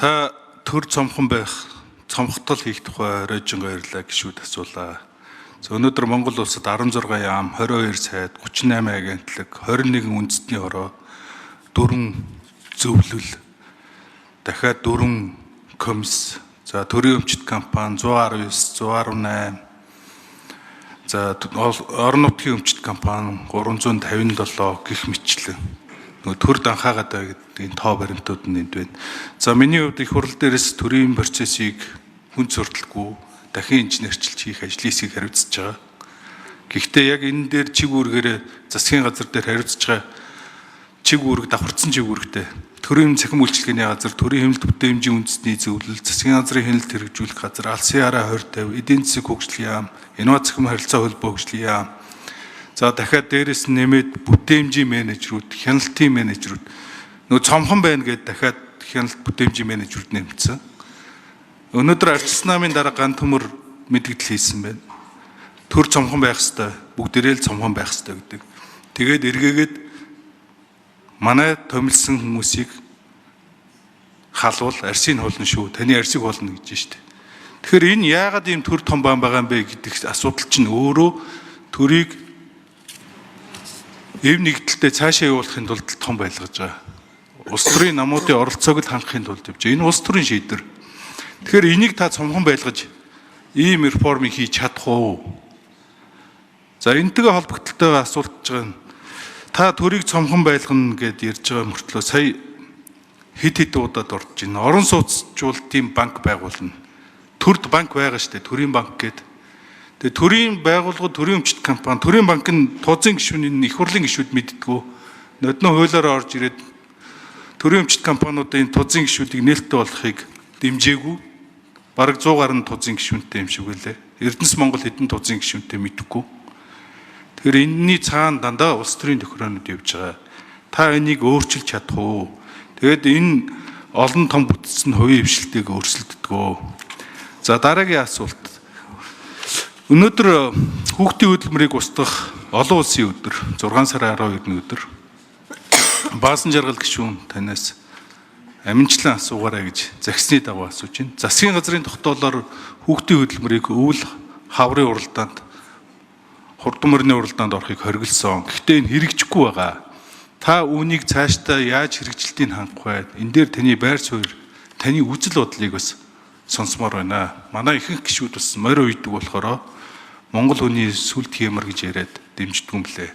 Та төр цомхон байх, цомхтол хийх тухай оройжинго ярьлаа гişүүд асуулаа. Өнөөдөр Монгол улсад 16 яам, 22 сайд, 38 агентлаг, 21 үндэстний хороо, 4 зөвлөл, дахиад 4 комисс, за төрийн өмчит компани 119, 118, за орон нутгийн өмчит компани 357 гэх мэтлэн төр данхаагаад энэ тоо баримтууд нь энд байна. За миний хувьд их хурл дээрээс төрийн процессыг хүн сурталгүй дахин инженерчилж хийх ажлыг хариуцж байгаа. Гэхдээ яг энэ дээр чиг үүргээр засгийн газар дээр хариуцж байгаа чиг үүрэг давхарцсан чиг үүрэгтэй төрийн цахим үйлчилгээний газар, төрийн хэмнэлт бүтээмжийн үндэсний зөвлөл, засгийн газрын хяналт хэрэгжүүлэх газар, алсын хараа 2050, эдийн засаг хөгжлийн яам, инновац захим харилцаа холбоо хөгжлийн яам. За дахиад дээрэс нь нэмээд бүтээмжийн менежерүүд, хяналтын менежерүүд нөгөө цомхон байна гэдээ дахиад хяналт бүтээмжийн менежерүүд нэмсэн. Өнөөдөр ардчилсан намын дараа ган төмөр мэдгдэл хийсэн байна. Төр цомхон байх ёстой, бүгдээрээ л цомхон байх ёстой гэдэг. Тэгээд эргээгээд манай томилсон хүмүүсийг халуул арсыг холно шүү. Таны арсыг холно гэж штэ. Тэгэхээр энэ яагаад ийм төр том байгаа юм бэ гэдэг асуудал чинь өөрөө төрийг эв нэгдэлтэй цаашаа явуулахын тулд том байлгаж байгаа. Улс төрийн намуудын оролцоог л хангахын тулд явж байгаа. Энэ улс төрийн шийдвэр. Тэгэхээр энийг та цомхон байлгаж ийм реформыг хийж чадах уу? За энэтэйгээ холбогдлолтой асуулт байгаа нь та төрийг цомхон байлгана гэд ярьж байгаа мөртлөө сая хэд удаад орж байна. Орон сууцчлалтын банк байгуулна. Төрд банк байгаа шүү дээ. Төрийн банк гэдэг. Тэгээ төрийн байгууллагууд, төрийн өмчит компани, төрийн банк нь тооцын гишүүний их хурлын гишүүд мэддэггүй. Нодно хуулиараа орж ирээд төрийн өмчит компаниудын тооцын гишүүдийг нээлттэй болохыг дэмжээгүй. Бараг 100 гаруй тооцын гишүүнтэй юм шиг үлээ. Эрдэнэс Монгол хэдэн тооцын гишүүнтэй мэддэггүй. Тэгэхээр энэний цаана дандаа улс төрийн тохиронууд явж байгаа. Та энийг өөрчилж чадах уу? Тэгэд энэ олон том бүтцэн хувийн хвшилтэйг өөрчлөгддөгөө. За дараагийн асуулт. Өнөөдөр хүүхдийн хөдөлмөрийг устгах олон улсын өдөр 6 сарын 12-ны өдөр Баасан жаргал гишүүн танаас амжилтлан асуугаарай гэж загсны дагуу асууж байна. Засгийн газрын тогтоолоор хүүхдийн хөдөлмөрийг өвөл хаврын уралдаанд хурдан мөрний уралдаанд орохыг хориглосон. Гэхдээ энэ хэрэгжихгүй байгаа. Та үүнийг цаашдаа яаж хэрэгжилтийг хангах вэ? Энэ дээр таны байр суурь, таны үзэл бодлыг бас сонсомоор байна. Манай ихэнх гишүүд бас морь үйдэг болохоор Монгол хүний сүлд хиймэр гэж яриад дэмждэг юм блэ.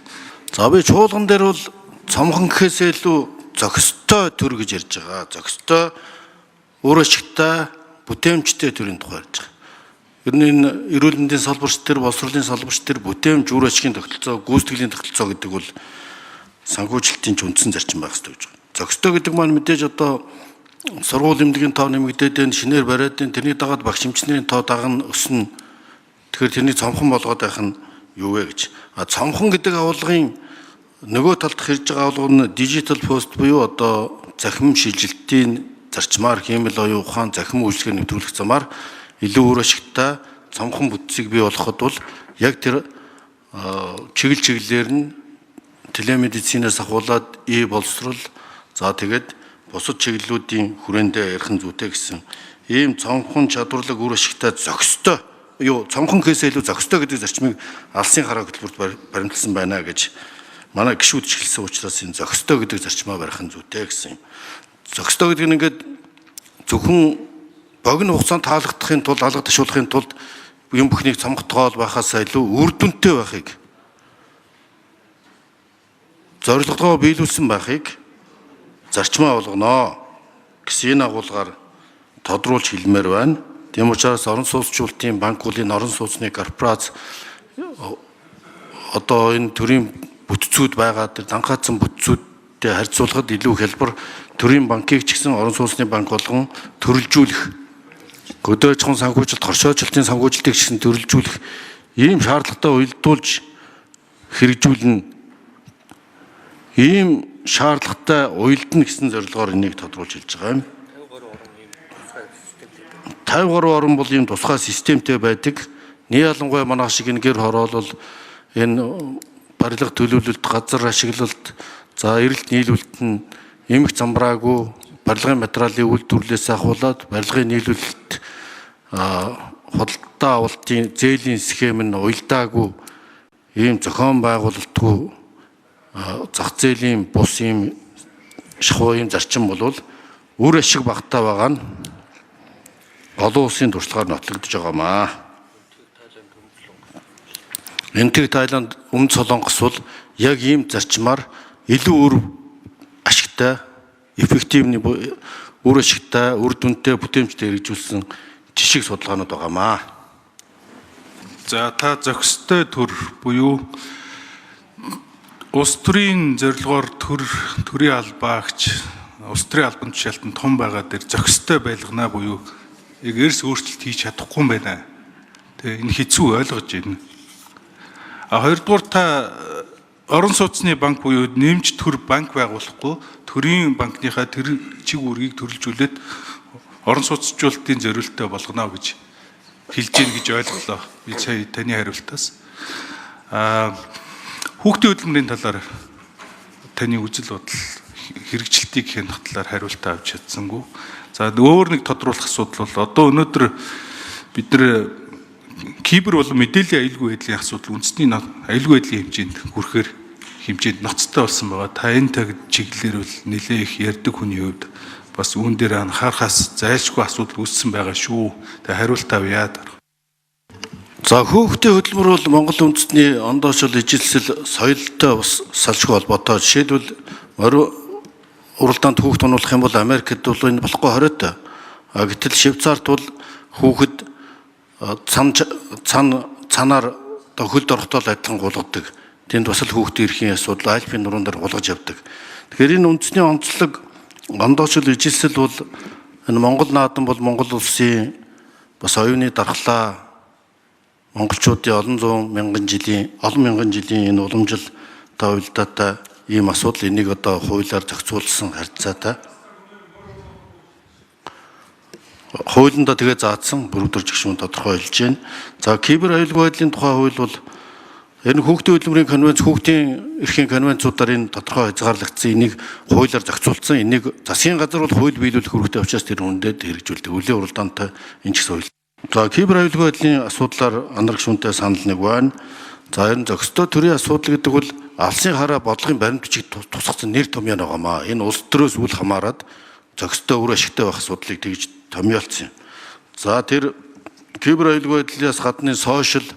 За би чуулган дээр бол цомхон гэхээсээ илүү зохистой төр гэж ярьж байгаа. Зохистой өөрөө чигтай бүтээмжтэй төрийн тухай ярьж байгаа. Ер нь энэ эрүүл мэндийн салбарч төр, боловсролын салбарч төр, бүтээмж үр ашигын тогтолцоо, гүйцэтгэлийн тогтолцоо гэдэг бол санхүүжилтийн ч үндсэн зарчим байх хэрэгтэй гэж байна. Зохистой гэдэг маань мэдээж одоо сургууль эмнэлгийн тоо нэмэгдээд байна, шинээр бариад байна, тэрний дагаад багш эмчнэрийн тоо даган өснө. Тэгэхээр тэрний цомхон болгоод байх нь юу вэ гэж. Цомхон гэдэг агуулгын нөгөө талд хэрж байгаа агуулга нь дижитал пост буюу одоо захим шилжилтийн зарчмаар хиймэл оюун ухаан захим үйлчлэгээ нэвтрүүлэх замаар илүү үр ашигтай цомхон бүтцийг бий болгоход бол яг тэр чиглэлээр нь телемедицинээс ахуулаад боловсрол за тэгээд бусад чиглэлүүдийн хүрээндээ ярих нь зүйтэй гэсэн ийм цомхон чадварлаг үр ашигтай зохистой цомхон гэхээсээ илүү зохистой гэдэг зарчмыг алсын хараа хөтөлбөрт баримталсан байна гэж манай гишүүд ч хэлсэн учраас энэ зохистой гэдэг зарчмаа барих нь зүйтэй гэсэн юм. Зохистой гэдэг нь ингээд зөвхөн богино хугацаанд таалагдахын тулд алга ташуулахын тулд юм бүхнийг цомготгоол байхаас илүү үр дүнтэй байхыг зорилгоо биелүүлсэн байхыг зарчмаа болгоно гэсэн энэ агуулгаар тодруулж хэлмээр байна. Тийм учраас орон сууцчлалтын банкуудын орон сууцны корпорац одоо энэ төрийн бүтцүүд байгаа тэр данхаатсан бүтцүүдтэй харьцуулахад илүү хялбар төрийн банкыг ч гэсэн орон сууцны банк болгон төрөлжүүлэх өдөө аж ахуйн санхүүжилт, хоршоочилтын санхүүжилтыг ч гэсэн төрөлжүүлэх ийм шаардлагатай уялдуулж хэрэгжүүлнэ. Ийм шаардлагатай уялдна гэсэн зорилгоор энийг тодруулж хэлж байгаа юм. 53 орн бол ийм тусгай системтэй байдаг. Нэг ялангуяа манайх шиг энэ гэр хороолол энэ барилга төлөвлөлт, газар ашиглалт, за эрэлт нийлүүлэлт нь эмх замбраагүй барилгын материалын үйлдвэрлэлээс ахуулаад барилгын нийлүүлэлт худалдаа авалтын зээлийн схем нь уялдаагүй ийм зохион байгуулалтгүй зах зээлийн бус ийм шахуу ийм зарчим бол үр ашиг багтаа байгаа нь олон улсын туршлагаар нотлогдож байгаамаа. Энэтхэг Тайланд, Өмнөд Солонгос бол яг ийм зарчмаар илүү үр ашигтай, эффективны үр ашигтай, үр дүнтэй бүтээмжтэй хэрэгжүүлсэн жишг судалгаанууд байгаамаа. За та зохистой төр буюу улс төрийн зорилгоор төрийн албаагч улс төрийн албан тушаалтанд том байгаа дээр зохистой байлгана буюу яг эрс өөрчлөлт хийж чадахгүй юм байна. Тэгээ энэ хэцүү ойлгож байна. Хоёрдугаар та орон сууцны банк буюу нэмж төр банк байгуулахгүй төрийн банкныхаа тэр чиг үүргийг төрөлжүүлээд орон сууцчлалтын зорилттой болгоно гэж хэлж гин гэж ойлголоо. Би сая таны хариултаас хүүхдийн хөдөлмөрийн талаар таны үзэл бодол хэрэгжилтийг хянах талаар хариултаа авч чадсангүй. За өөр нэг тодруулах асуудал бол одоо өнөөдөр бид нар кибер болон мэдээллийн аюулгүй байдлын асуудал үндэсний аюулгүй байдлын хэмжээнд хүрэхээр хэмжээнд ноцтой болсон байгаа. Та энэ чиглэлээр бол нэлээ их ярьдаг хүний хувьд бас үүн дээр анхаарахаас зайлшгүй асуудал үүссэн байгаа шүү. Та хариултаа авъя. За хүүхдийн хөдөлмөр бол Монгол үндэстний ондоошил ижилсэл соёлтой бас салшгүй холбоотой. Жишээлбэл уралдаанд хүүхд онуулах юм бол Америкт бол энэ болохгүй хориотой. Гэтэл Швейцарт бол хүүхэд цанаар хөлд орохдоо адилхан гулгадаг. Тэнд бас л хүүхдийн эрхийн асуудал альпийн нуруунд дээр гулгаж явдаг. Тэгэхээр энэ үндэсний онцлог ондоошил ижилсэл бол энэ Монгол наадам бол Монгол улсын бас оюуны дархлаа монголчуудын олон мянган жилийн энэ уламжил уялдаатай ийм асуудал энийг одоо хуулиар зохицуулсан харьцаатай. Хуулиндаа тэгээ заасан бүрдүүлж гişүүн тодорхой хэлж байна. За кибер аюулгүй байдлын тухай хууль бол энэ хүүхдийн хөдөлмөрийн конвенц, хүүхдийн эрхийн конвенцуудаар энэ тодорхой хязгаарлагдсан энийг хуулиар зохицуулсан. Энийг засгийн газар бол хууль биелүүлэх үүрэгтэй учраас тэр үндэд хэрэгжүүлдэг. Үлийн уралдаантай энэ ч гэсэн хууль. За кибер аюулгүй байдлын асуудлаар анар гişүүнтэй санал нэг байна. За энэ зохистой төрийн асуудал гэдэг бол алсын хараа бодлогын баримт бичиг тусгацсан нэр томьёо байгаамаа. Энэ улс төрөөс үл хамааран зохистой үр ашигтай байх асуудлыг тэгж томьёолцсон юм. За тэр кибер аюулгүй байдлаас гадна сошиал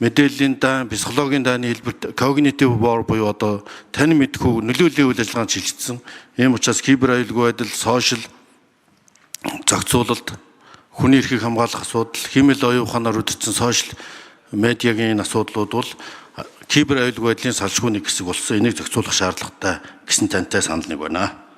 мэдээллийн дан, психологийн дааны хэлбэрт когнитив вор буюу одоо тань мэдхүү нөлөөллийн үйл ажиллагаанд шилжчихсэн. Ийм учраас кибер аюулгүй байдал, сошиал зохицуулалт, хүний эрхийг хамгаалах асуудал, хэмэл оюун ухаанаар үдирдсэн сошиал медиагийн асуудлууд бол кибер аюулгүй байдлын салшгүй нэг хэсэг болсон. Энийг зохицуулах шаардлагатай гэсэн тантай санал нэг байна.